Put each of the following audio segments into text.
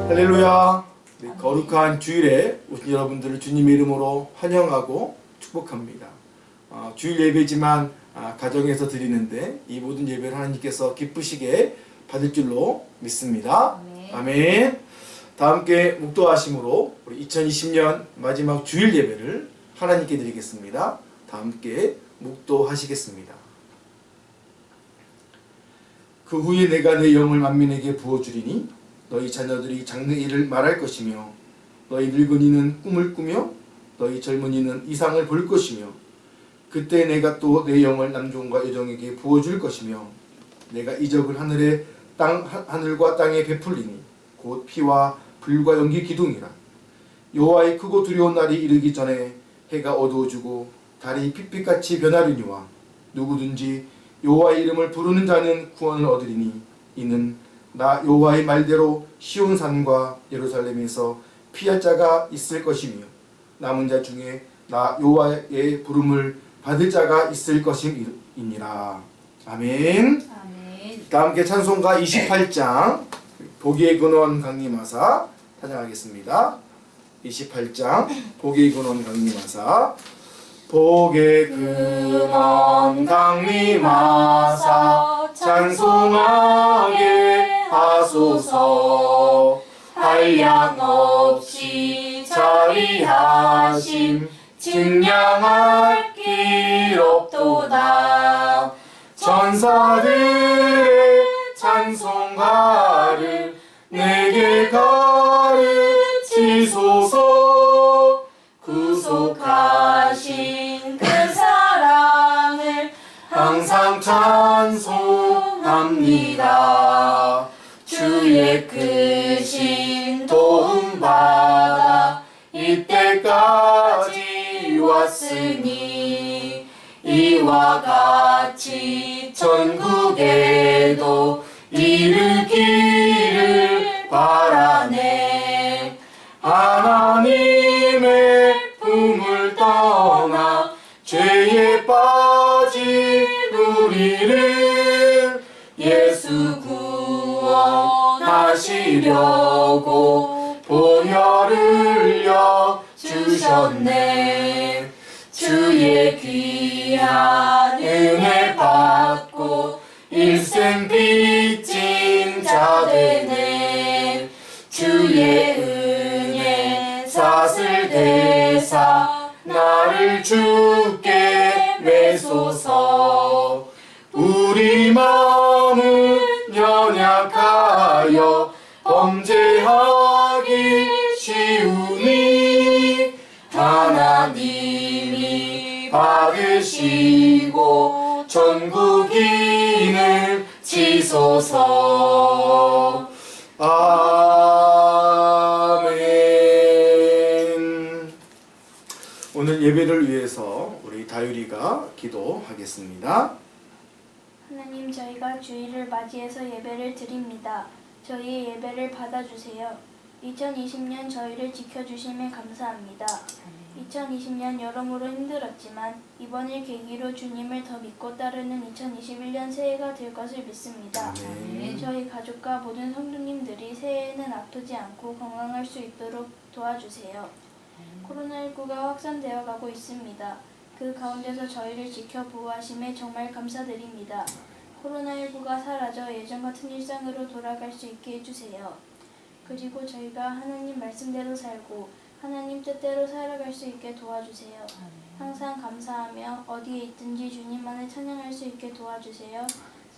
할렐루야. 거룩한 주일에 오신 여러분들을 주님의 이름으로 환영하고 축복합니다. 주일 예배지만 가정에서 드리는데 이 모든 예배를 하나님께서 기쁘시게 받을 줄로 믿습니다. 아멘. 다 함께 묵도하심으로 우리 2020년 마지막 주일 예배를 하나님께 드리겠습니다. 다 함께 묵도하시겠습니다. 그 후에 내가 내 영을 만민에게 부어주리니 너희 자녀들이 장래일을 말할 것이며 너희 늙은이는 꿈을 꾸며 너희 젊은이는 이상을 볼 것이며 그때 내가 또 내 영을 남종과 여종에게 부어줄 것이며 내가 이적을 하늘과 땅에 베풀리니 곧 피와 불과 연기 기둥이라. 여호와의 크고 두려운 날이 이르기 전에 해가 어두워지고 달이 핏빛같이 변하려니와 누구든지 여호와의 이름을 부르는 자는 구원을 얻으리니 이는 나 여호와의 말대로 시온산과 예루살렘에서 피할 자가 있을 것이며 남은 자 중에 나 여호와의 부름을 받을 자가 있을 것이니라. 아멘. 다 함께 찬송가 28장 복의 근원 강림하사 찬양하겠습니다. 28장 복의 근원 강림하사. 복의 근원 강림하사 찬송하게 하소서. 한량없이 자비하심 증량할 길 없도다. 천사들의 찬송가를 내게 가르치소서. 구속하신 그 사랑을 항상 찬송합니다. 주의 크신 도움받아 이때까지 왔으니 이와 같이 전국에도 이르기를 바라네. 하나님의 품을 떠나 죄에 빠진 우리를 예수 구원하시려고 보혈을 흘려 주셨네. 주의 귀한 은혜 받고 일생 빚진 자 되네. 주의 은혜 사슬 대사 나를 주께 매소서. 우리 마음은 연약하여 범죄하기 쉬우니 하나님이 받으시고 전국인을 지소서. 아멘. 오늘 예배를 위해서 우리 다율이가 기도하겠습니다. 하나님, 저희가 주일을 맞이해서 예배를 드립니다. 저희의 예배를 받아주세요. 2020년 저희를 지켜주심에 감사합니다. 2020년 여러모로 힘들었지만 이번을 계기로 주님을 더 믿고 따르는 2021년 새해가 될 것을 믿습니다. 저희 가족과 모든 성도님들이 새해에는 아프지 않고 건강할 수 있도록 도와주세요. 코로나19가 확산되어 가고 있습니다. 그 가운데서 저희를 지켜 보호하심에 정말 감사드립니다. 코로나19가 사라져 예전 같은 일상으로 돌아갈 수 있게 해주세요. 그리고 저희가 하나님 말씀대로 살고 하나님 뜻대로 살아갈 수 있게 도와주세요. 항상 감사하며 어디에 있든지 주님만을 찬양할 수 있게 도와주세요.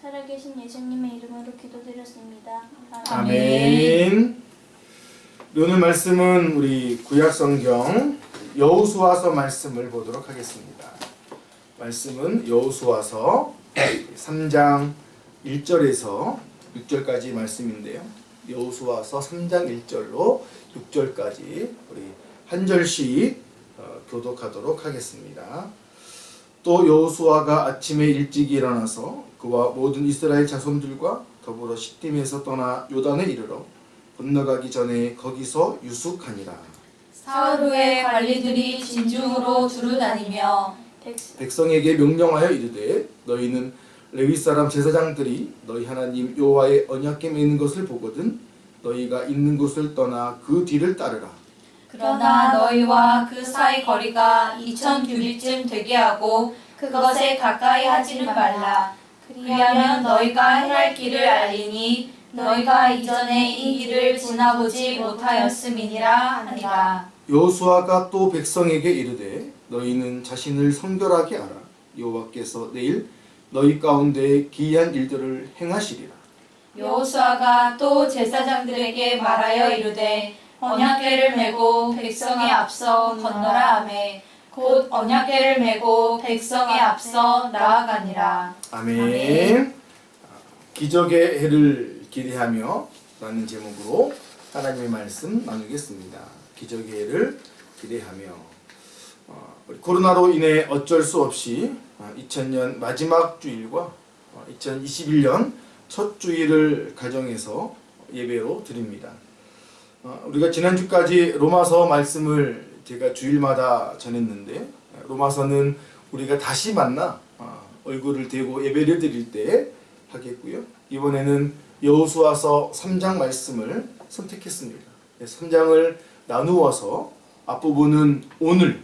살아계신 예수님의 이름으로 기도드렸습니다. 아멘. 오늘 말씀은 우리 구약성경 여호수아서 말씀을 보도록 하겠습니다. 말씀은 여호수아서 3장 1절에서 6절까지 말씀인데요. 여호수아서 3장 1절로 6절까지 우리 한 절씩 교독하도록 하겠습니다. 또 여호수아가 아침에 일찍 일어나서 그와 모든 이스라엘 자손들과 더불어 시딤에서 떠나 요단에 이르러 건너가기 전에 거기서 유숙하니라. 사흘 후에 관리들이 진중으로 두루다니며 백성에게 명령하여 이르되 너희는 레위 사람 제사장들이 너희 하나님 여호와의 언약궤 있는 것을 보거든 너희가 있는 곳을 떠나 그 뒤를 따르라. 그러나 너희와 그 사이 거리가 2000규빗쯤 되게 하고 그것에 가까이 하지는 말라. 그리하면 너희가 행할 길을 알리니 너희가 이전에 이 길을 지나보지 못하였음이니라 하니라. 여호수아가 또 백성에게 이르되 너희는 자신을 성결하게 하라. 여호와께서 내일 너희 가운데 기이한 일들을 행하시리라. 여호수아가 또 제사장들에게 말하여 이르되 언약궤를 메고 백성에 앞서 건너라 하매 곧 언약궤를 메고 백성에 앞서 나아가니라. 아멘. 기적의 해를 기대하며 라는 제목으로 하나님의 말씀 나누겠습니다. 기적의 해를 기대하며 코로나로 인해 어쩔 수 없이 2000년 마지막 주일과 2021년 첫 주일을 가정해서 예배로 드립니다. 우리가 지난주까지 로마서 말씀을 제가 주일마다 전했는데 로마서는 우리가 다시 만나 얼굴을 대고 예배를 드릴 때 하겠고요. 이번에는 여호수아서 3장 말씀을 선택했습니다. 3장을 나누어서 앞부분은 오늘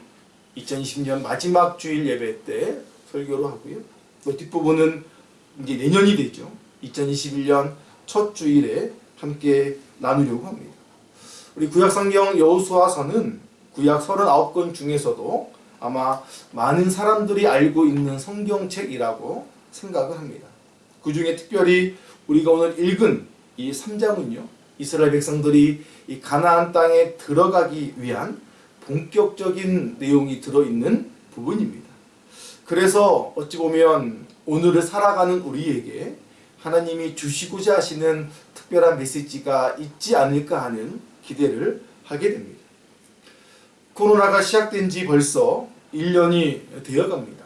2020년 마지막 주일 예배 때 설교로 하고요. 또 뒷부분은 이제 내년이 되죠. 2021년 첫 주일에 함께 나누려고 합니다. 우리 구약성경 여호수아서는 구약 39권 중에서도 아마 많은 사람들이 알고 있는 성경책이라고 생각을 합니다. 그 중에 특별히 우리가 오늘 읽은 이 3장은요. 이스라엘 백성들이 이 가나안 땅에 들어가기 위한 본격적인 내용이 들어있는 부분입니다. 그래서 어찌 보면 오늘을 살아가는 우리에게 하나님이 주시고자 하시는 특별한 메시지가 있지 않을까 하는 기대를 하게 됩니다. 코로나가 시작된 지 벌써 1년이 되어갑니다.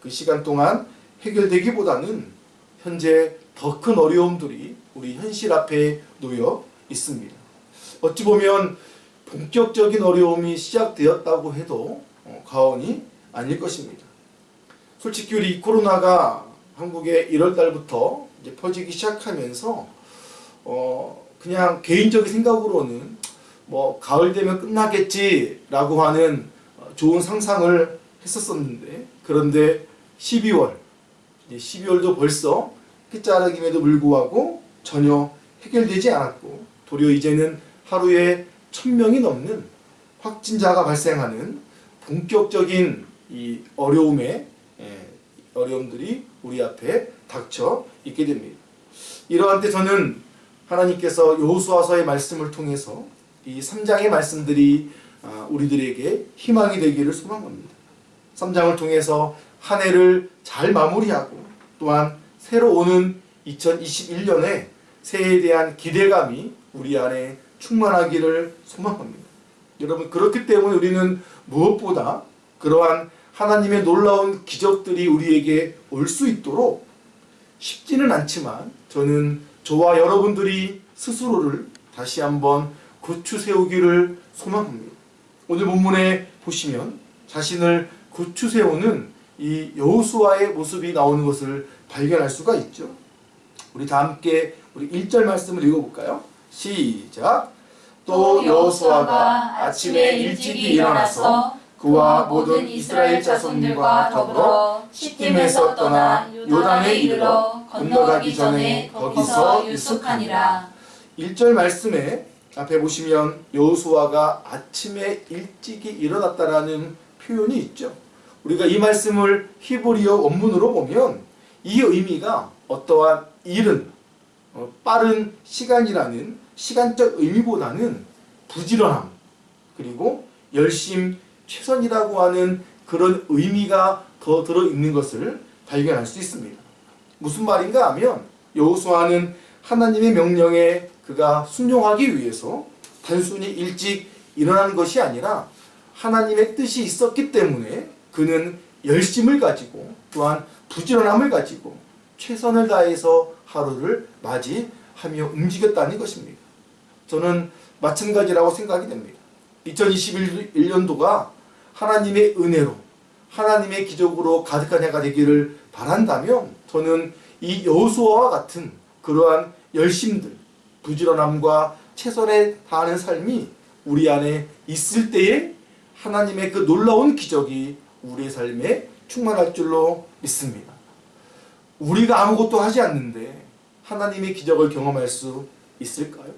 그 시간 동안 해결되기보다는 현재 더 큰 어려움들이 우리 현실 앞에 놓여 있습니다. 어찌 보면 본격적인 어려움이 시작되었다고 해도 과언이 아닐 것입니다. 솔직히 우리 코로나가 한국에 1월 달부터 이제 퍼지기 시작하면서 그냥 개인적인 생각으로는 뭐 가을 되면 끝나겠지라고 하는 좋은 상상을 했었었는데 그런데 12월도 벌써 끝자락임에도 불구하고 전혀 해결되지 않았고 도리어 이제는 하루에 1000명이 넘는 확진자가 발생하는 본격적인 이 어려움들이 우리 앞에 닥쳐 있게 됩니다. 이러한 때 저는 하나님께서 여호수아서의 말씀을 통해서 이 3장의 말씀들이 우리들에게 희망이 되기를 소망합니다. 3장을 통해서 한 해를 잘 마무리하고 또한 새로 오는 2021년에 새해에 대한 기대감이 우리 안에 충만하기를 소망합니다. 여러분 그렇기 때문에 우리는 무엇보다 그러한 하나님의 놀라운 기적들이 우리에게 올 수 있도록 쉽지는 않지만 저와 여러분들이 스스로를 다시 한번 고추 세우기를 소망합니다. 오늘 본문에 보시면 자신을 고추 세우는 이 여호수아의 모습이 나오는 것을 발견할 수가 있죠. 우리 다 함께 우리 1절 말씀을 읽어볼까요? 시작. 또 여호수아가 아침에 일찍이 일어나서 그와 모든 이스라엘 자손들과 더불어 시팀에서 떠나 요단에 이르러 건너가기 전에 거기서 유숙하니라. 1절 말씀에 앞에 보시면 여호수아가 아침에 일찍이 일어났다라는 표현이 있죠. 우리가 이 말씀을 히브리어 원문으로 보면 이 의미가 어떠한 이른 빠른 시간이라는 시간적 의미보다는 부지런함 그리고 열심 최선이라고 하는 그런 의미가 더 들어있는 것을 발견할 수 있습니다. 무슨 말인가 하면 여호수아는 하나님의 명령에 그가 순종하기 위해서 단순히 일찍 일어나는 것이 아니라 하나님의 뜻이 있었기 때문에 그는 열심을 가지고 또한 부지런함을 가지고 최선을 다해서 하루를 맞이하며 움직였다는 것입니다. 저는 마찬가지라고 생각이 됩니다. 2021년도가 하나님의 은혜로 하나님의 기적으로 가득한 해가 되기를 바란다면 저는 이 여호수아와 같은 그러한 열심들, 부지런함과 최선에 다하는 삶이 우리 안에 있을 때에 하나님의 그 놀라운 기적이 우리의 삶에 충만할 줄로 믿습니다. 우리가 아무것도 하지 않는데 하나님의 기적을 경험할 수 있을까요?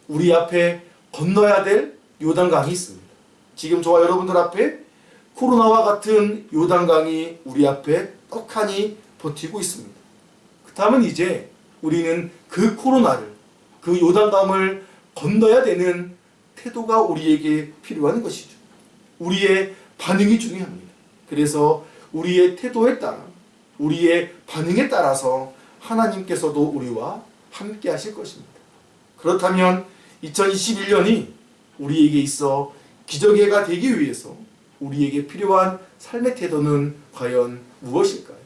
우리 앞에 건너야 될 요단강이 있습니다. 지금 저와 여러분들 앞에 코로나와 같은 요단강이 우리 앞에 떡하니 버티고 있습니다. 그렇다면 이제 우리는 그 코로나를, 그 요단강을 건너야 되는 태도가 우리에게 필요한 것이죠. 우리의 반응이 중요합니다. 그래서 우리의 태도에 따라, 우리의 반응에 따라서 하나님께서도 우리와 함께 하실 것입니다. 그렇다면 2021년이 우리에게 있어 기적의 해가 되기 위해서 우리에게 필요한 삶의 태도는 과연 무엇일까요?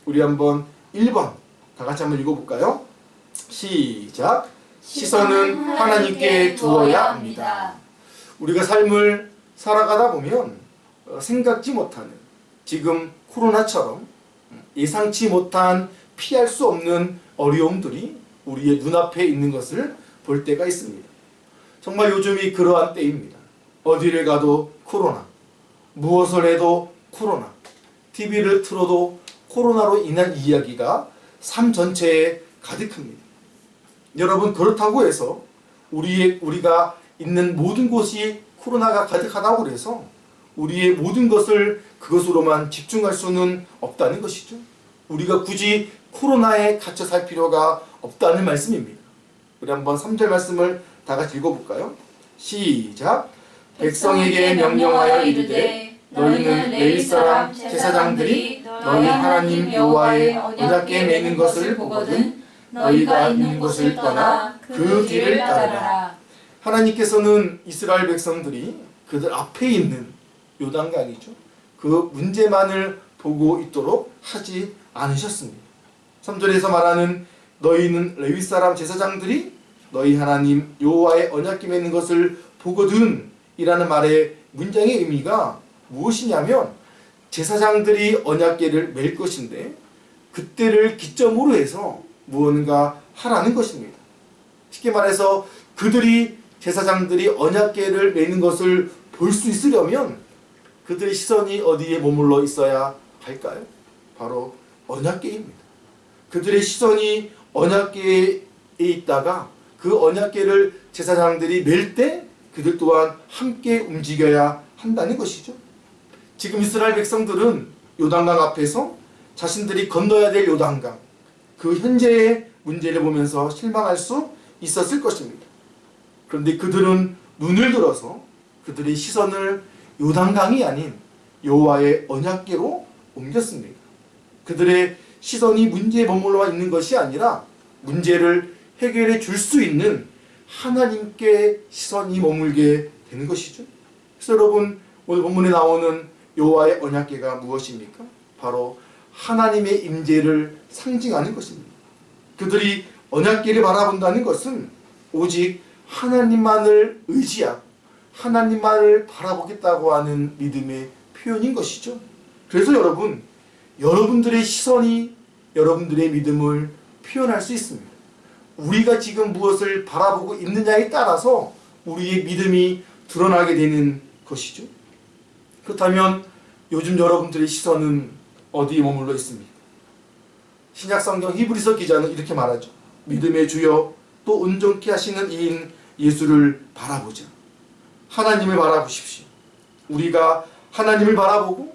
우리 한번 1번 다 같이 한번 읽어볼까요? 시작! 시선은 하나님께 두어야 합니다. 우리가 삶을 살아가다 보면 생각지 못하는, 지금 코로나처럼 예상치 못한 피할 수 없는 어려움들이 우리의 눈앞에 있는 것을 볼 때가 있습니다. 정말 요즘이 그러한 때입니다. 어디를 가도 코로나, 무엇을 해도 코로나, TV를 틀어도 코로나로 인한 이야기가 삶 전체에 가득합니다. 여러분, 그렇다고 해서 우리가 있는 모든 곳이 코로나가 가득하다고 해서 우리의 모든 것을 그것으로만 집중할 수는 없다는 것이죠. 우리가 굳이 코로나에 갇혀 살 필요가 없다는 말씀입니다. 우리 한번 3절 말씀을 다 같이 읽어볼까요? 시작! 백성에게 명령하여 이르되 너희는 레위 사람 제사장들이 너희 하나님 여호와의 언약궤에 매는 것을 보거든 너희가 있는 곳을 떠나 그 뒤를 따르라. 하나님께서는 이스라엘 백성들이 그들 앞에 있는 요단강이죠, 그 문제만을 보고 있도록 하지 않으셨습니다. 3절에서 말하는 너희는 레위 사람 제사장들이 너희 하나님 여호와의 언약궤 매는 것을 보거든 이라는 말의 문장의 의미가 무엇이냐면, 제사장들이 언약궤를 맬 것인데 그때를 기점으로 해서 무언가 하라는 것입니다. 쉽게 말해서 그들이, 제사장들이 언약궤를 매는 것을 볼 수 있으려면 그들의 시선이 어디에 머물러 있어야 할까요? 바로 언약궤입니다. 그들의 시선이 언약궤에 있다가 그 언약궤를 제사장들이 맬 때 그들 또한 함께 움직여야 한다는 것이죠. 지금 이스라엘 백성들은 요단강 앞에서 자신들이 건너야 될 요단강, 그 현재의 문제를 보면서 실망할 수 있었을 것입니다. 그런데 그들은 눈을 들어서 그들의 시선을 요단강이 아닌 여호와의 언약궤로 옮겼습니다. 그들의 시선이 문제에 머물러 있는 것이 아니라 문제를 해결해 줄 수 있는 하나님께 시선이 머물게 되는 것이죠. 그래서 여러분, 오늘 본문에 나오는 여호와의 언약궤가 무엇입니까? 바로 하나님의 임재를 상징하는 것입니다. 그들이 언약궤를 바라본다는 것은 오직 하나님만을 의지하고 하나님만을 바라보겠다고 하는 믿음의 표현인 것이죠. 그래서 여러분, 여러분들의 시선이 여러분들의 믿음을 표현할 수 있습니다. 우리가 지금 무엇을 바라보고 있느냐에 따라서 우리의 믿음이 드러나게 되는 것이죠. 그렇다면 요즘 여러분들의 시선은 어디에 머물러 있습니까? 신약성경 히브리서 기자는 이렇게 말하죠. 믿음의 주여 또 온전케 하시는 이인 예수를 바라보자. 하나님을 바라보십시오. 우리가 하나님을 바라보고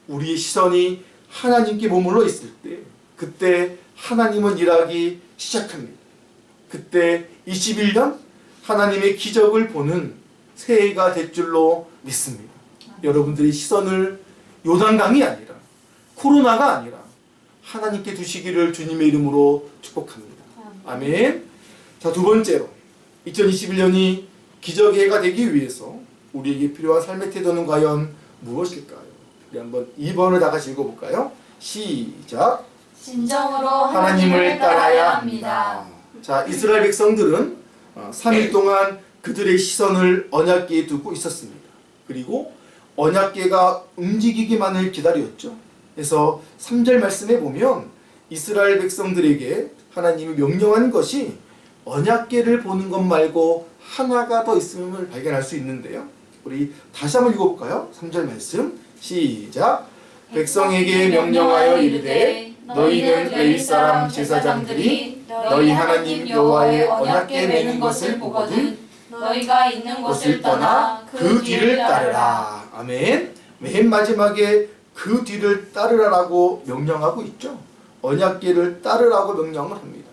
우리의 시선이 하나님께 머물러 있을 때, 그때 하나님은 일하기 시작합니다. 그때 21년 하나님의 기적을 보는 새해가 될 줄로 믿습니다. 여러분들의 시선을 요단강이 아니라, 코로나가 아니라 하나님께 두시기를 주님의 이름으로 축복합니다. 아멘. 자, 두 번째로 2021년이 기적의 해가 되기 위해서 우리에게 필요한 삶의 태도는 과연 무엇일까요? 우리 한번 2번을 다 같이 읽어볼까요? 시작! 진정으로 하나님을 따라야 합니다. 자, 이스라엘 백성들은 3일 동안 그들의 시선을 언약궤에 두고 있었습니다. 그리고 언약궤가 움직이기만을 기다렸죠. 그래서 3절 말씀에 보면 이스라엘 백성들에게 하나님이 명령한 것이 언약궤를 보는 것 말고 하나가 더 있음을 발견할 수 있는데요. 우리 다시 한번 읽어볼까요? 3절 말씀 시작. 백성에게 명령하여 이르되 너희는 레위 사람 제사장들이 너희 하나님 여호와의 언약궤 매는 것을 보거든 너희가 있는 곳을 떠나 그 뒤를 따르라. 아멘. 맨 마지막에 그 뒤를 따르라라고 명령하고 있죠. 언약궤를 따르라고 명령을 합니다.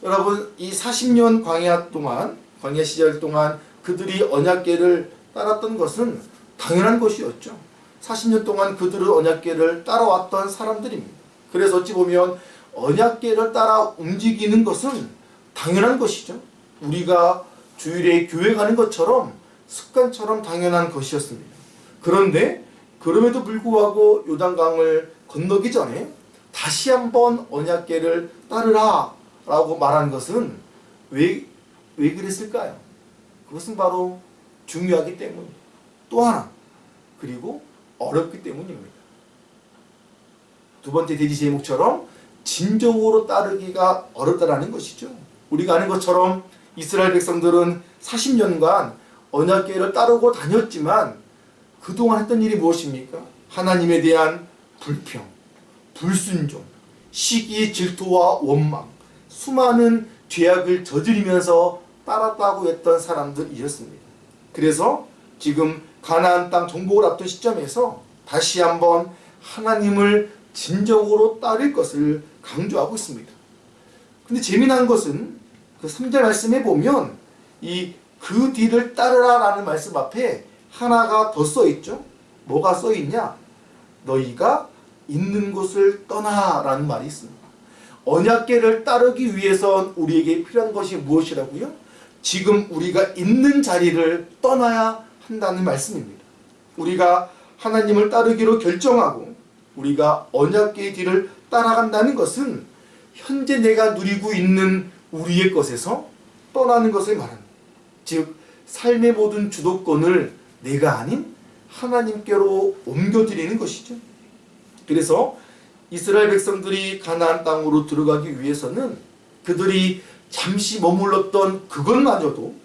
여러분, 이 40년 광야 시절 동안 그들이 언약궤를 따랐던 것은 당연한 것이었죠. 40년 동안 그들은 언약궤를 따라왔던 사람들입니다. 그래서 어찌 보면 언약궤를 따라 움직이는 것은 당연한 것이죠. 우리가 주일에 교회 가는 것처럼 습관처럼 당연한 것이었습니다. 그런데 그럼에도 불구하고 요단강을 건너기 전에 다시 한번 언약궤를 따르라 라고 말한 것은 왜 그랬을까요? 그것은 바로 중요하기 때문입니다. 또 하나, 그리고 어렵기 때문입니다. 두 번째 대지 제목처럼 진정으로 따르기가 어렵다라는 것이죠. 우리가 아는 것처럼 이스라엘 백성들은 40년간 언약궤를 따르고 다녔지만 그동안 했던 일이 무엇입니까? 하나님에 대한 불평, 불순종, 시기, 질투와 원망, 수많은 죄악을 저지르면서 따랐다고 했던 사람들이었습니다. 그래서 지금 가나안 땅 정복을 앞둔 시점에서 다시 한번 하나님을 진정으로 따를 것을 강조하고 있습니다. 근데 재미난 것은 그 3절 말씀에 보면 이 그 뒤를 따르라 라는 말씀 앞에 하나가 더 써있죠. 뭐가 써있냐? 너희가 있는 곳을 떠나 라는 말이 있습니다. 언약궤를 따르기 위해선 우리에게 필요한 것이 무엇이라고요? 지금 우리가 있는 자리를 떠나야 한다는 말씀입니다. 우리가 하나님을 따르기로 결정하고 우리가 언약궤의 뒤를 따라간다는 것은 현재 내가 누리고 있는 우리의 것에서 떠나는 것을 말합니다. 즉 삶의 모든 주도권을 내가 아닌 하나님께로 옮겨드리는 것이죠. 그래서 이스라엘 백성들이 가나안 땅으로 들어가기 위해서는 그들이 잠시 머물렀던 그것마저도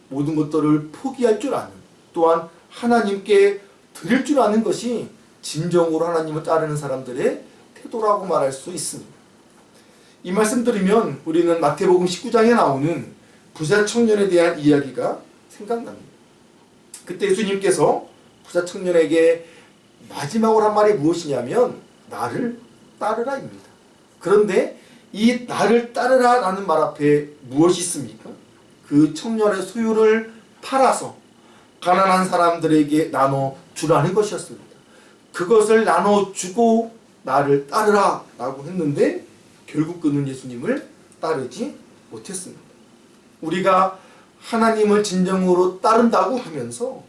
모든 것들을 포기할 줄 아는, 또한 하나님께 드릴 줄 아는 것이 진정으로 하나님을 따르는 사람들의 태도라고 말할 수 있습니다. 이 말씀 들으면 우리는 마태복음 19장에 나오는 부자 청년에 대한 이야기가 생각납니다. 그때 예수님께서 부자 청년에게 마지막으로 한 말이 무엇이냐면 나를 따르라입니다. 그런데 이 나를 따르라 라는 말 앞에 무엇이 있습니까? 그 청년의 소유를 팔아서 가난한 사람들에게 나눠주라는 것이었습니다. 그것을 나눠주고 나를 따르라 라고 했는데 결국 그는 예수님을 따르지 못했습니다. 우리가 하나님을 진정으로 따른다고 하면서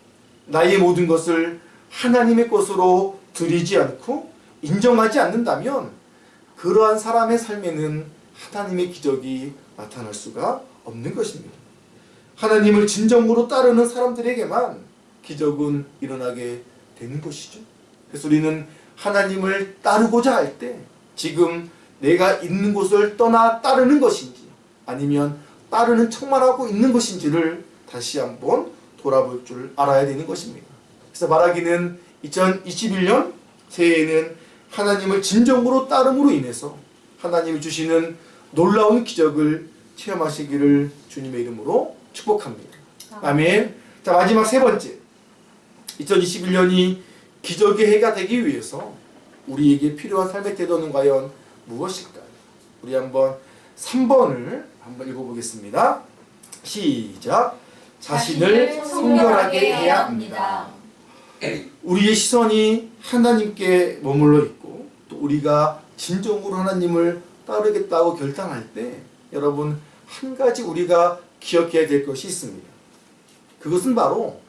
나의 모든 것을 하나님의 것으로 드리지 않고 인정하지 않는다면 그러한 사람의 삶에는 하나님의 기적이 나타날 수가 없는 것입니다. 하나님을 진정으로 따르는 사람들에게만 기적은 일어나게 되는 것이죠. 그래서 우리는 하나님을 따르고자 할 때 지금 내가 있는 곳을 떠나 따르는 것인지 아니면 따르는 척만 하고 있는 것인지를 다시 한번 돌아볼 줄 알아야 되는 것입니다. 그래서 말하기는 2021년 새해에는 하나님을 진정으로 따름으로 인해서 하나님이 주시는 놀라운 기적을 체험하시기를 주님의 이름으로 축복합니다. 아멘. 자, 마지막 세 번째. 2021년이 기적의 해가 되기 위해서 우리에게 필요한 삶의 태도는 과연 무엇일까요? 우리 한번 3번을 한번 읽어보겠습니다. 시작. 자신을 성결하게 해야 합니다. 우리의 시선이 하나님께 머물러 있고 또 우리가 진정으로 하나님을 따르겠다고 결단할 때 여러분 한 가지 우리가 기억해야 될 것이 있습니다. 그것은 바로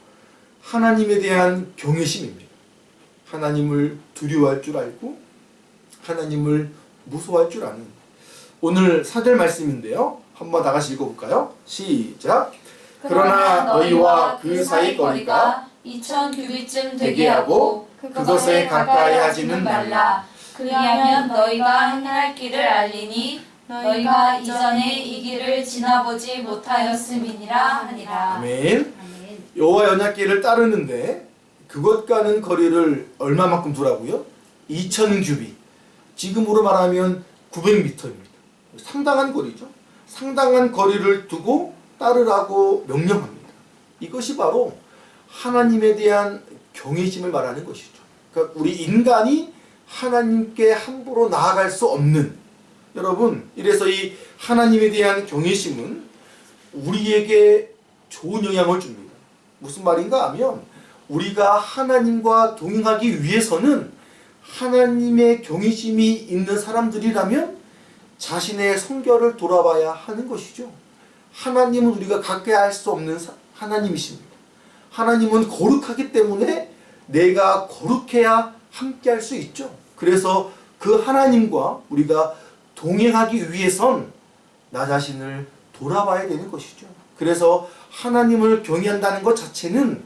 하나님에 대한 경외심입니다. 하나님을 두려워할 줄 알고 하나님을 무서워할 줄 아는 오늘 4절 말씀인데요. 한번 다 같이 읽어볼까요? 시작. 그러나 너희와 그 사이 거리가 2000규빗쯤 되게 하고 그것에 가까이 하지는 말라. 그리하면 너희가 행할 길을 알리니 너희가 이전에 이 길을 지나보지 못하였음이니라 하니라. 아멘. 여호와 언약궤를 따르는데 그것과는 거리를 얼마만큼 두라고요? 2000규빗. 지금으로 말하면 900m입니다. 상당한 거리죠. 상당한 거리를 두고 따르라고 명령합니다. 이것이 바로 하나님에 대한 경외심을 말하는 것이죠. 그러니까 우리 인간이 하나님께 함부로 나아갈 수 없는, 여러분, 이래서 이 하나님에 대한 경외심은 우리에게 좋은 영향을 줍니다. 무슨 말인가 하면 우리가 하나님과 동행하기 위해서는 하나님의 경외심이 있는 사람들이라면 자신의 성결을 돌아봐야 하는 것이죠. 하나님은 우리가 가까이 할 수 없는 하나님이십니다. 하나님은 거룩하기 때문에 내가 거룩해야 함께 할 수 있죠. 그래서 그 하나님과 우리가 동행하기 위해선 나 자신을 돌아봐야 되는 것이죠. 그래서 하나님을 경외한다는 것 자체는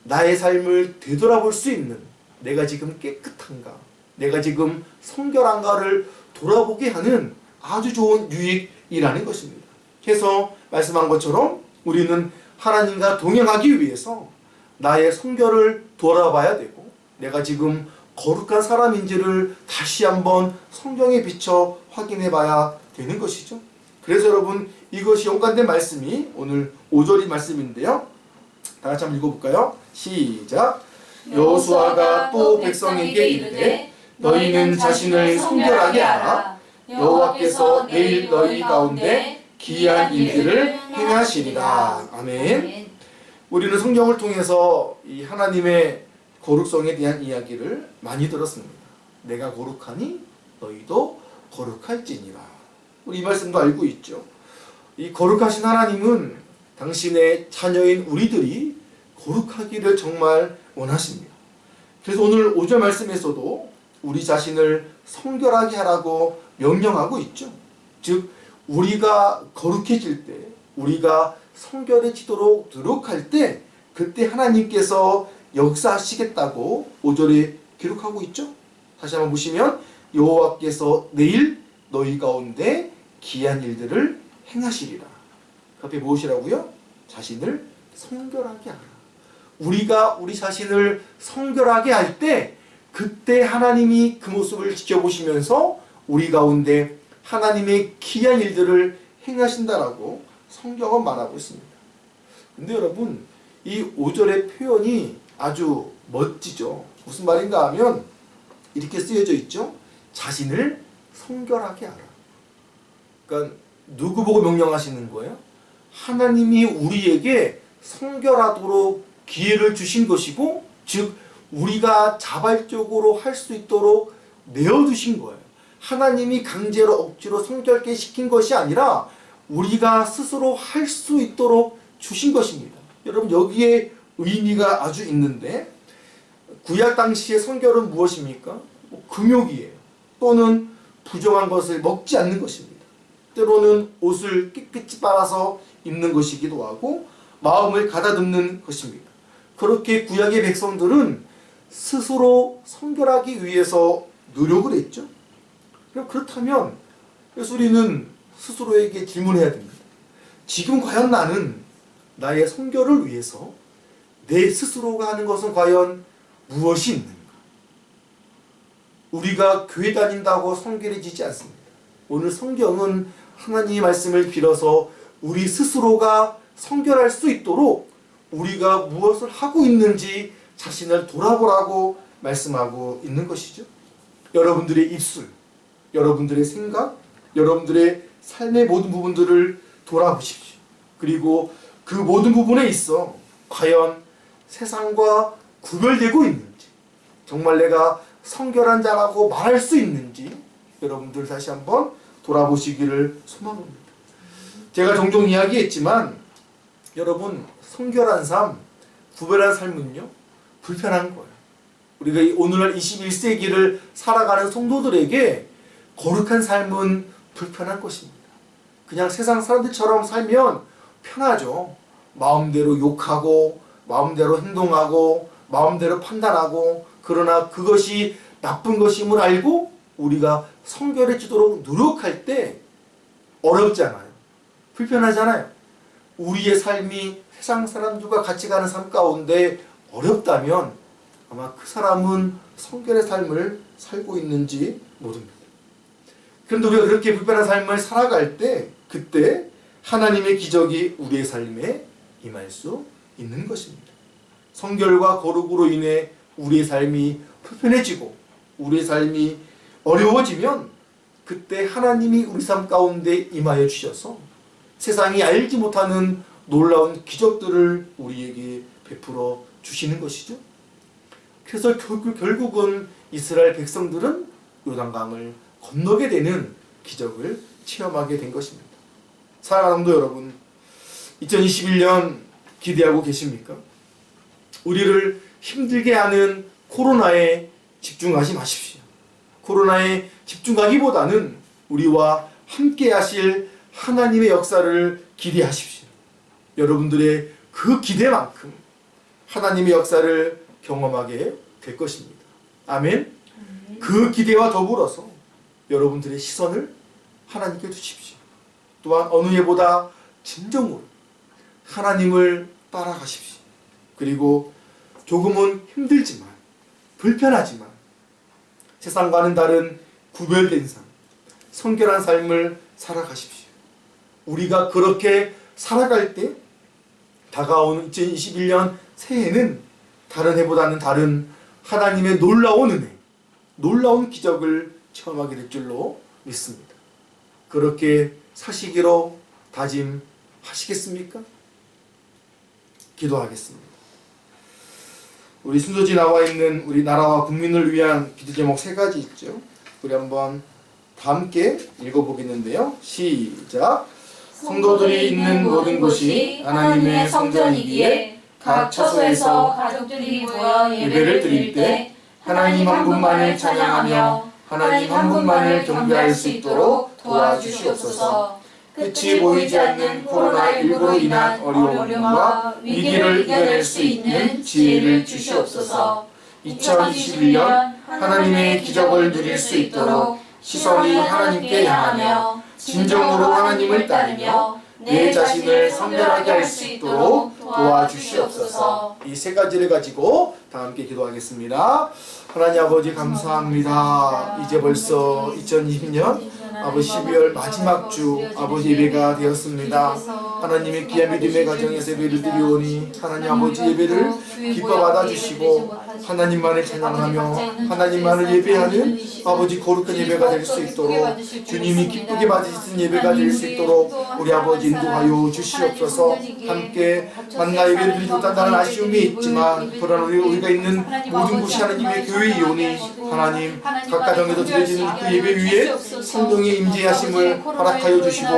나의 삶을 되돌아볼 수 있는, 내가 지금 깨끗한가, 내가 지금 성결한가를 돌아보게 하는 아주 좋은 유익이라는 것입니다. 그래서 말씀한 것처럼 우리는 하나님과 동행하기 위해서 나의 성결을 돌아봐야 되고, 내가 지금 거룩한 사람인지를 다시 한번 성경에 비춰 확인해 봐야 되는 것이죠. 그래서 여러분, 이것이 연관된 말씀이 오늘 5절의 말씀인데요. 다 같이 한번 읽어볼까요? 시작. 여호수아가 또 백성에게 이르되 너희는 자신을 성결하게 하라. 여호와께서 내일 너희 가운데 기이한 일들을 행하시리라. 아멘. 우리는 성경을 통해서 이 하나님의 거룩성에 대한 이야기를 많이 들었습니다. 내가 거룩하니 너희도 거룩할지니라. 우리 이 말씀도 알고 있죠. 이 거룩하신 하나님은 당신의 자녀인 우리들이 거룩하기를 정말 원하십니다. 그래서 오늘 5절 말씀에서도 우리 자신을 성결하게 하라고 명령하고 있죠. 즉 우리가 거룩해질 때, 우리가 성결해지도록 노력할 때, 그때 하나님께서 역사하시겠다고 5절에 기록하고 있죠. 다시 한번 보시면 여호와께서 내일 너희 가운데 기이한 일들을 행하시리라. 그 앞에 무엇이라고요? 자신을 성결하게 하라. 우리가 우리 자신을 성결하게 할 때, 그때 하나님이 그 모습을 지켜보시면서 우리 가운데 하나님의 기이한 일들을 행하신다라고 성경은 말하고 있습니다. 근데 여러분, 이 5절의 표현이 아주 멋지죠. 무슨 말인가 하면 이렇게 쓰여져 있죠. 자신을 성결하게 하라. 그러니까 누구 보고 명령하시는 거예요? 하나님이 우리에게 성결하도록 기회를 주신 것이고, 즉 우리가 자발적으로 할 수 있도록 내어두신 거예요. 하나님이 강제로 억지로 성결케 시킨 것이 아니라 우리가 스스로 할 수 있도록 주신 것입니다. 여러분, 여기에 의미가 아주 있는데, 구약 당시의 성결은 무엇입니까? 금욕이에요. 또는 부정한 것을 먹지 않는 것입니다. 때로는 옷을 깨끗이 빨아서 입는 것이기도 하고 마음을 가다듬는 것입니다. 그렇게 구약의 백성들은 스스로 성결하기 위해서 노력을 했죠. 그렇다면 그래서 우리는 스스로에게 질문해야 됩니다. 지금 과연 나는 나의 성결을 위해서 내 스스로가 하는 것은 과연 무엇이 있는가? 우리가 교회 다닌다고 성결해지지 않습니다. 오늘 성경은 하나님의 말씀을 빌어서 우리 스스로가 성결할 수 있도록 우리가 무엇을 하고 있는지 자신을 돌아보라고 말씀하고 있는 것이죠. 여러분들의 입술, 여러분들의 생각, 여러분들의 삶의 모든 부분들을 돌아보십시오. 그리고 그 모든 부분에 있어 과연 세상과 구별되고 있는지, 정말 내가 성결한 자라고 말할 수 있는지 여러분들 다시 한번 돌아보시기를 소망합니다. 제가 종종 이야기했지만 여러분, 성결한 삶, 구별한 삶은요 불편한 거예요. 우리가 오늘날 21세기를 살아가는 성도들에게 거룩한 삶은 불편한 것입니다. 그냥 세상 사람들처럼 살면 편하죠. 마음대로 욕하고 마음대로 행동하고 마음대로 판단하고, 그러나 그것이 나쁜 것임을 알고 우리가 성결해지도록 노력할 때 어렵잖아요. 불편하잖아요. 우리의 삶이 세상 사람들과 같이 가는 삶 가운데 어렵다면 아마 그 사람은 성결의 삶을 살고 있는지 모릅니다. 그런데 우리가 그렇게 불편한 삶을 살아갈 때 그때 하나님의 기적이 우리의 삶에 임할 수 있는 것입니다. 성결과 거룩으로 인해 우리의 삶이 불편해지고 우리의 삶이 어려워지면 그때 하나님이 우리 삶 가운데 임하여 주셔서 세상이 알지 못하는 놀라운 기적들을 우리에게 베풀어 주시는 것이죠. 그래서 결국은 이스라엘 백성들은 요단강을 건너게 되는 기적을 체험하게 된 것입니다. 사랑하는 성도 여러분, 2021년 기대하고 계십니까? 우리를 힘들게 하는 코로나에 집중하지 마십시오. 코로나에 집중하기보다는 우리와 함께 하실 하나님의 역사를 기대하십시오. 여러분들의 그 기대만큼 하나님의 역사를 경험하게 될 것입니다. 아멘. 그 기대와 더불어서 여러분들의 시선을 하나님께 두십시오. 또한 어느 해보다 진정으로 하나님을 따라가십시오. 그리고 조금은 힘들지만 불편하지만 세상과는 다른 구별된 삶, 성결한 삶을 살아가십시오. 우리가 그렇게 살아갈 때 다가오는 2021년 새해는 다른 해보다는 다른 하나님의 놀라운 은혜, 놀라운 기적을 체험하게 될 줄로 믿습니다. 그렇게 사시기로 다짐하시겠습니까? 기도하겠습니다. 우리 순서지 나와 있는 우리 나라와 국민을 위한 기도 제목 3가지 있죠. 우리 한번 다 함께 읽어보겠는데요. 시작. 성도들이 있는 모든 곳이 하나님의 성전이기에 각 처소에서 가족들이 모여 예배를 드릴 때 하나님 한 분만을 찬양하며 하나님 한 분만을 경배할 수 있도록 도와주시옵소서. 끝이 보이지 않는 코로나19로 인한 어려움과 위기를 이겨낼 수 있는 지혜를 주시옵소서. 2021년 하나님의 기적을 누릴 수 있도록 시선이 하나님께 향하며 진정으로 하나님을 따르며 내 자신을 성결하게 할 수 있도록 도와주시옵소서. 이 3가지를 가지고 다 함께 기도하겠습니다. 하나님 아버지 감사합니다. 이제 벌써 2020년 아버지 12월 마지막 주 아버지 예배가 되었습니다. 하나님의 귀한 믿음의 가정에서 예배를 드리오니 하나님 아버지 예배를 기뻐 받아주시고 하나님만을 찬양하며 하나님만을 예배하는 아버지 거룩한 예배가 될 수 있도록 주님이 기쁘게 받으시는 예배가 될 수 있도록 우리 아버지 인도하여 주시옵소서. 함께 만나 예배를 드리지 못한다는 아쉬움이 있지만 그러나 우리가 있는 모든 곳이 하나님의 교회이오니 하나님 각 가정에도 드려지는 그 예배 위에 성령의 임재하심을 허락하여 주시고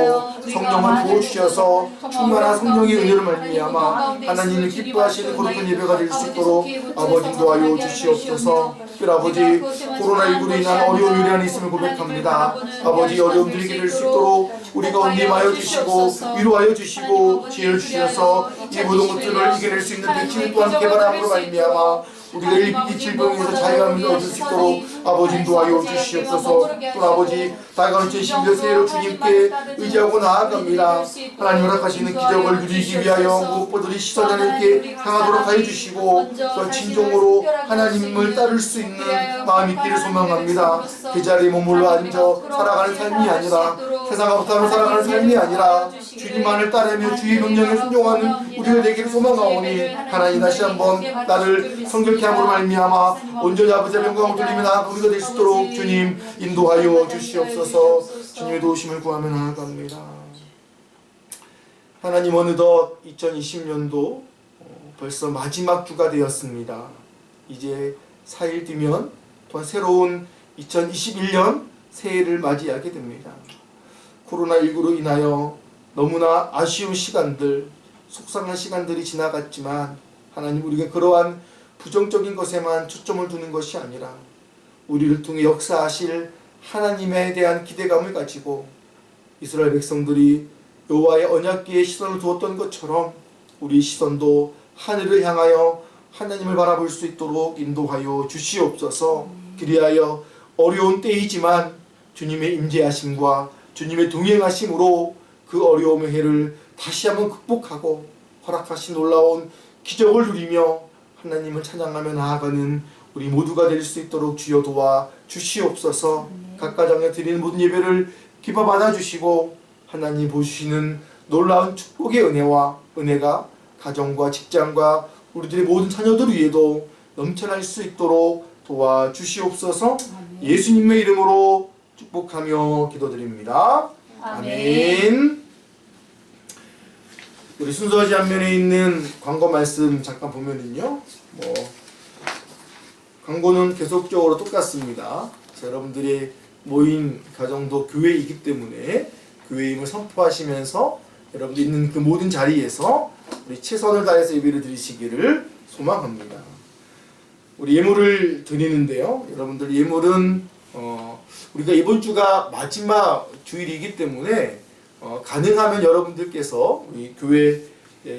성령을 부어주셔서 충만한 성령의 은혜를 말미암아 하나님이 기뻐하시는 거룩한 예배가 될 수 있도록 아버지 인도하여 주시옵소서. 특별히 아버지 코로나19로 인한 어려움이 우리 안에 있음을 고백합니다. 아버지 어려움들이 이길 수 있도록 우리 가운데 임하여 주시고 위로하여 주시고 지혜를 주셔서 이 모든 것들을 이겨낼 수 있는 백신을 또한 개발함으로 말미암아 우리가 이 질병에서 자유함을 얻을 수 있도록 아버지 인도하여 주시옵소서. 또 아버지 다가오는 2011년 새해로 주님께 의지하고 나아갑니다. 하나님 허락하시는 기적을 누리기 위하여 무엇보다 우리 시선이 하나님께 향하도록 하여 주시고 또 진정으로 하나님을 따를 수 있는 마음 있기를 소망합니다. 그 자리에 머물러 앉아 살아가는 삶이 아니라 세상으로부터 살아가는 삶이 아니라 주님만을 따르며 주의 명령에 순종하는 우리가 되기를 소망하오니 하나님 다시 한번 나를 성결케 함으로 말미암아 온전히 아버지의 영광을 돌리며 나아가 우리가 될 수 있도록 주님 인도하여 주시옵소서. 주님의 도우심을 구하며 나아갑니다. 하나님 어느덧 2020년도 벌써 마지막 주가 되었습니다. 이제 4일 뒤면 또한 새로운 2021년 새해를 맞이하게 됩니다. 코로나19로 인하여 너무나 아쉬운 시간들, 속상한 시간들이 지나갔지만 하나님 우리가 그러한 부정적인 것에만 초점을 두는 것이 아니라 우리를 통해 역사하실 하나님에 대한 기대감을 가지고 이스라엘 백성들이 여호와의 언약궤에 시선을 두었던 것처럼 우리 시선도 하늘을 향하여 하나님을 바라볼 수 있도록 인도하여 주시옵소서. 그리하여 어려운 때이지만 주님의 임재하심과 주님의 동행하심으로 그 어려움의 해를 다시 한번 극복하고 허락하신 놀라운 기적을 누리며 하나님을 찬양하며 나아가는 우리 모두가 될 수 있도록 주여 도와 주시옵소서. 각 가정에 드리는 모든 예배를 기뻐 받아주시고 하나님 보시는 놀라운 축복의 은혜가 가정과 직장과 우리들의 모든 자녀들 위에도 넘쳐날 수 있도록 도와주시옵소서. 예수님의 이름으로 축복하며 기도드립니다. 아멘. 우리 순서지 앞면에 있는 광고 말씀 잠깐 보면은요, 광고는 계속적으로 똑같습니다. 여러분들이 모인 가정도 교회이기 때문에 교회임을 선포하시면서 여러분들 있는 그 모든 자리에서 우리 최선을 다해서 예배를 드리시기를 소망합니다. 우리 예물을 드리는데요, 여러분들 예물은 우리가 이번 주가 마지막 주일이기 때문에 가능하면 여러분들께서 우리 교회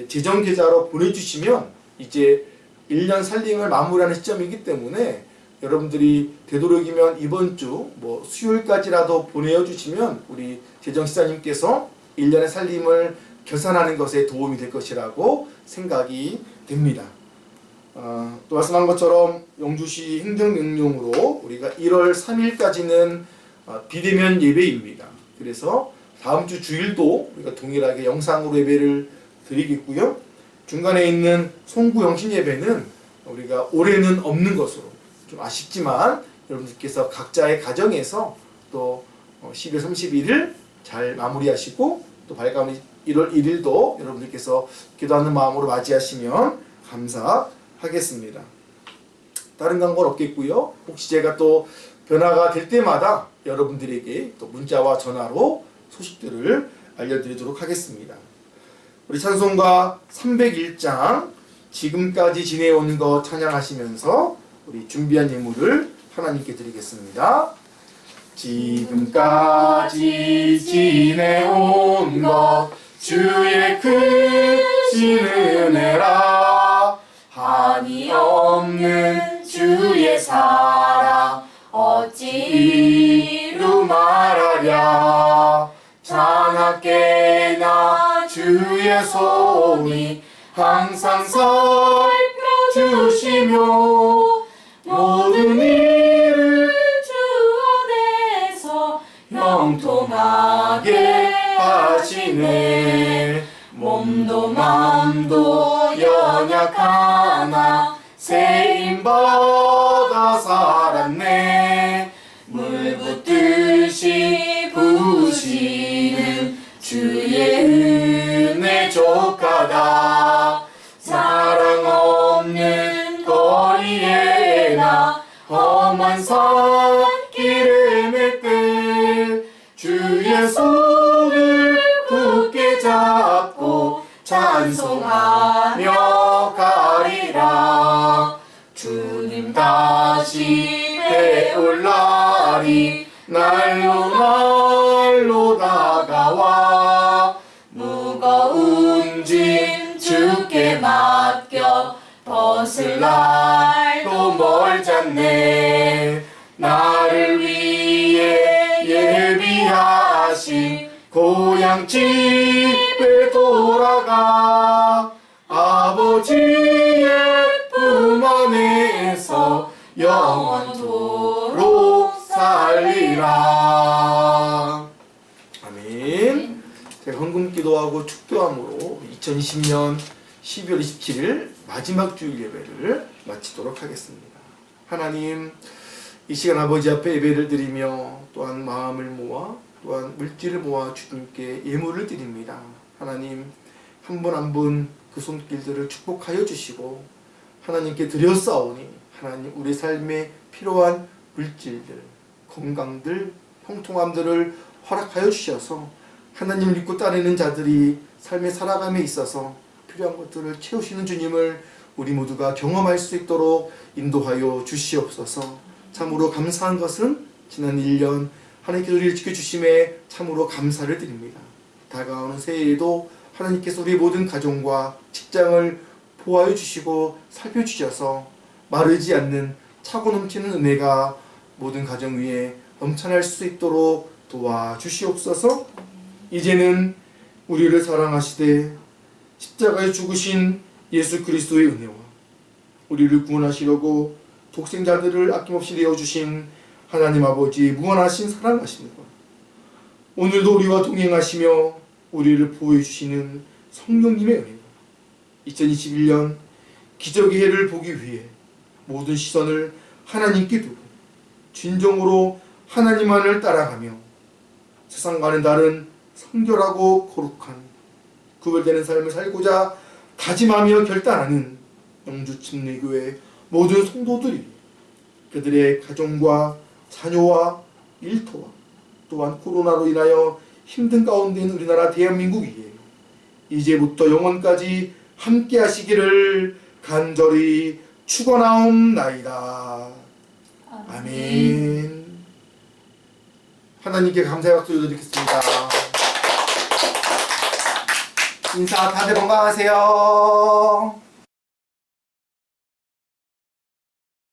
재정 계좌로 보내주시면 이제 1년 살림을 마무리하는 시점이기 때문에 여러분들이 되도록이면 이번 주 수요일까지라도 보내주시면 우리 재정시사님께서 1년의 살림을 결산하는 것에 도움이 될 것이라고 생각이 됩니다. 또 말씀한 것처럼 영주시 행정명령으로 우리가 1월 3일까지는 비대면 예배입니다. 그래서 다음 주 주일도 우리가 동일하게 영상으로 예배를 드리겠고요. 중간에 있는 송구 영신 예배는 우리가 올해는 없는 것으로 좀 아쉽지만 여러분들께서 각자의 가정에서 또 12월 31일 잘 마무리하시고 또 밝은 1월 1일도 여러분들께서 기도하는 마음으로 맞이하시면 감사하겠습니다. 다른 광고는 없겠고요. 혹시 제가 또 변화가 될 때마다 여러분들에게 또 문자와 전화로 소식들을 알려드리도록 하겠습니다. 우리 찬송가 301장 지금까지 지내온 것 찬양하시면서 우리 준비한 예물을 하나님께 드리겠습니다. 지금까지 지내온 것 주의 크신 은혜라 한이 없는 주의 사랑 어찌 이루 말하랴 자나깨나 주의 손이 항상 살펴주시며 모든 일을 주 안에서 형통하게 하시네 몸도 마음도 연약하나 세임받아 살았네 물 붓듯이 부으시는 주의 은혜 족하다 사랑 없는 거리에 나 험한 산길에 맺들 주의 손을 굳게 잡고 찬송하며 가리라 주님 다시 배올 날이 날로 다가와 무거운 짐 주께 맡겨 벗을 날도 멀잖네 나를 위해 예비하신 고향 집에 돌아가 아버지의 품 안에서 영원토록 살리라. 아멘. 제가 헌금 기도하고 축도함으로 2020년 12월 27일 마지막 주일 예배를 마치도록 하겠습니다. 하나님, 이 시간 아버지 앞에 예배를 드리며 또한 마음을 모아 또한 물질을 모아 주님께 예물을 드립니다. 하나님, 한 분 한 분 그 손길들을 축복하여 주시고 하나님께 드렸사오니 하나님 우리 삶에 필요한 물질들, 건강들, 형통함들을 허락하여 주셔서 하나님을 믿고 따르는 자들이 삶의 살아감에 있어서 필요한 것들을 채우시는 주님을 우리 모두가 경험할 수 있도록 인도하여 주시옵소서. 참으로 감사한 것은 지난 1년 하나님께서 우리를 지켜주심에 참으로 감사를 드립니다. 다가오는 새해에도 하나님께서 우리 모든 가정과 직장을 보호하여 주시고 살펴주셔서 마르지 않는 차고 넘치는 은혜가 모든 가정 위에 넘쳐날 수 있도록 도와주시옵소서. 이제는 우리를 사랑하시되 십자가에 죽으신 예수 그리스도의 은혜와 우리를 구원하시려고 독생자들을 아낌없이 내어주신 하나님 아버지의 무한하신 사랑하심과 오늘도 우리와 동행하시며 우리를 보호해 주시는 성령님의 은혜가 2021년 기적의 해를 보기 위해 모든 시선을 하나님께 두고 진정으로 하나님만을 따라가며 세상과는 다른 성결하고 거룩한 구별되는 삶을 살고자 다짐하며 결단하는 영주 침례교회 모든 성도들이 그들의 가정과 자녀와 일터와 또한 코로나로 인하여 힘든 가운데 있는 우리나라 대한민국 위에 이제부터 영원까지 함께 하시기를 간절히 축원하옵나이다. 아멘. 하나님께 감사의 박수 드리겠습니다. 인사 다들 건강하세요.